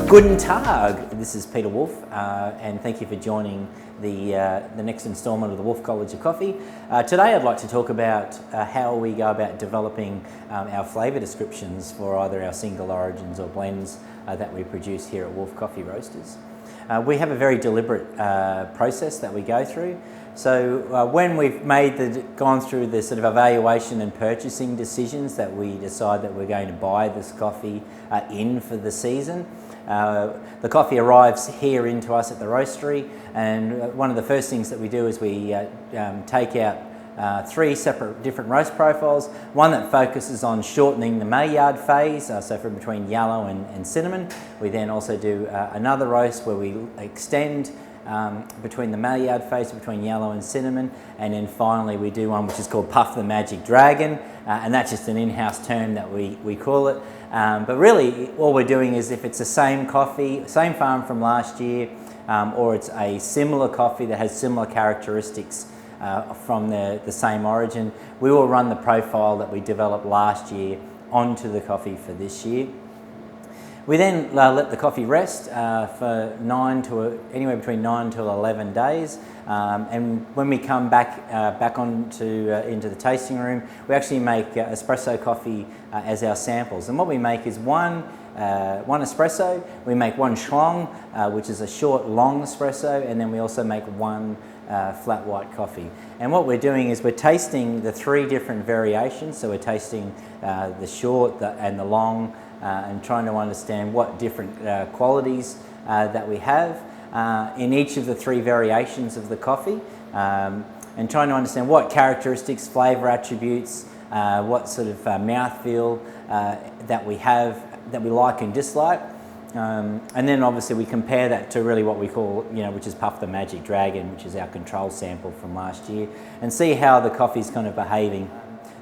Guten Tag, this is Peter Wolff, and thank you for joining the next instalment of the Wolff College of Coffee. Today I'd like to talk about how we go about developing our flavour descriptions for either our single origins or blends that we produce here at Wolff Coffee Roasters. We have a very deliberate process that we go through. So when we've gone through the sort of evaluation and purchasing decisions that we decide that we're going to buy this coffee in for the season, the coffee arrives here into us at the roastery, and one of the first things that we do is we take out three separate different roast profiles. One that focuses on shortening the maillard phase, so from between yellow and cinnamon. We then also do another roast where we extend between the maillard phase, between yellow and cinnamon, and then finally we do one which is called Puff the Magic Dragon, and that's just an in-house term that we call it. But really all we're doing is, if it's the same coffee, same farm from last year, or it's a similar coffee that has similar characteristics from the same origin, we will run the profile that we developed last year onto the coffee for this year. We then let the coffee rest for anywhere between 9 to 11 days, and when we come back into the tasting room, we actually make espresso coffee as our samples. And what we make is one espresso, we make one schlong, which is a short long espresso, and then we also make one flat white coffee. And what we're doing is we're tasting the three different variations. So we're tasting the short and the long, and trying to understand what different qualities that we have in each of the three variations of the coffee, and trying to understand what characteristics, flavour attributes, what sort of mouthfeel that we have, that we like and dislike. And then obviously we compare that to really what we call, which is Puff the Magic Dragon, which is our control sample from last year, and see how the coffee's kind of behaving.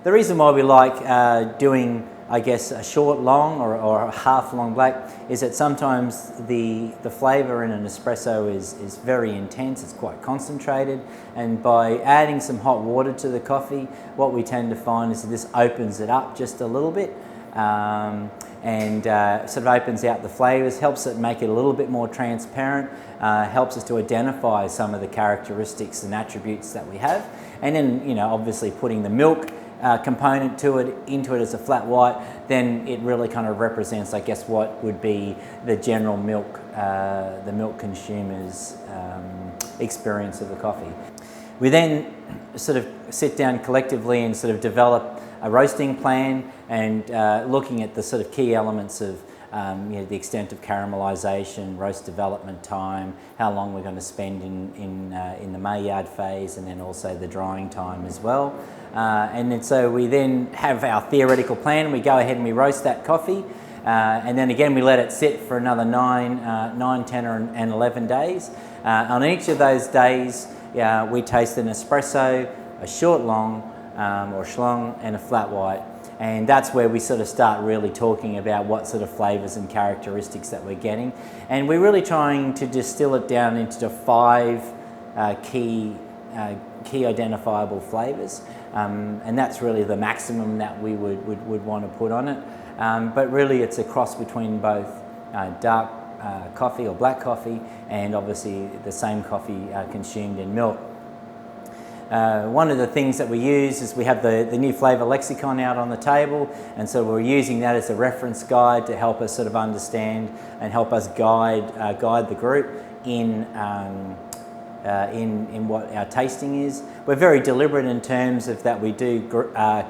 The reason why we like doing, I guess, a short long or a half long black is that sometimes the flavour in an espresso is very intense, it's quite concentrated, and by adding some hot water to the coffee, what we tend to find is that this opens it up just a little bit, and sort of opens out the flavours, helps it make it a little bit more transparent, helps us to identify some of the characteristics and attributes that we have, and then obviously putting the milk component into it as a flat white, then it really kind of represents, I guess, what would be the general milk, the milk consumer's experience of the coffee. We then sort of sit down collectively and sort of develop a roasting plan, and looking at the sort of key elements of the extent of caramelization, roast development time, how long we're going to spend in the maillard phase, and then also the drying time as well. And then so we then have our theoretical plan. We go ahead and we roast that coffee, and then again we let it sit for another 9, 10 and 11 days. On each of those days we taste an espresso, a short long or schlong, and a flat white. And that's where we sort of start really talking about what sort of flavours and characteristics that we're getting. And we're really trying to distill it down into 5 key identifiable flavours. And that's really the maximum that we would want to put on it. But really it's a cross between both dark coffee or black coffee and obviously the same coffee consumed in milk. One of the things that we use is we have the new flavour lexicon out on the table, and so we're using that as a reference guide to help us sort of understand and help us guide the group in what our tasting is. We're very deliberate in terms of that we do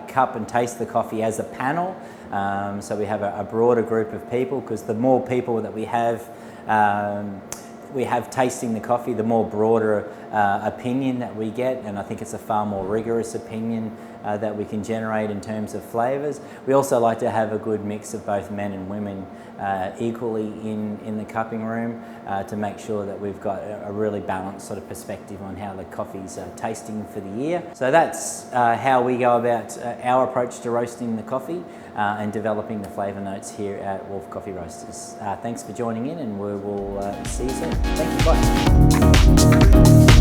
cup and taste the coffee as a panel, so we have a broader group of people, because the more people that we have tasting the coffee, the more broader opinion that we get, and I think it's a far more rigorous opinion that we can generate in terms of flavours. We also like to have a good mix of both men and women equally in the cupping room to make sure that we've got a really balanced sort of perspective on how the coffee's tasting for the year. So that's how we go about our approach to roasting the coffee and developing the flavour notes here at Wolff Coffee Roasters. Thanks for joining in, and we will see you soon. Thank you, bye.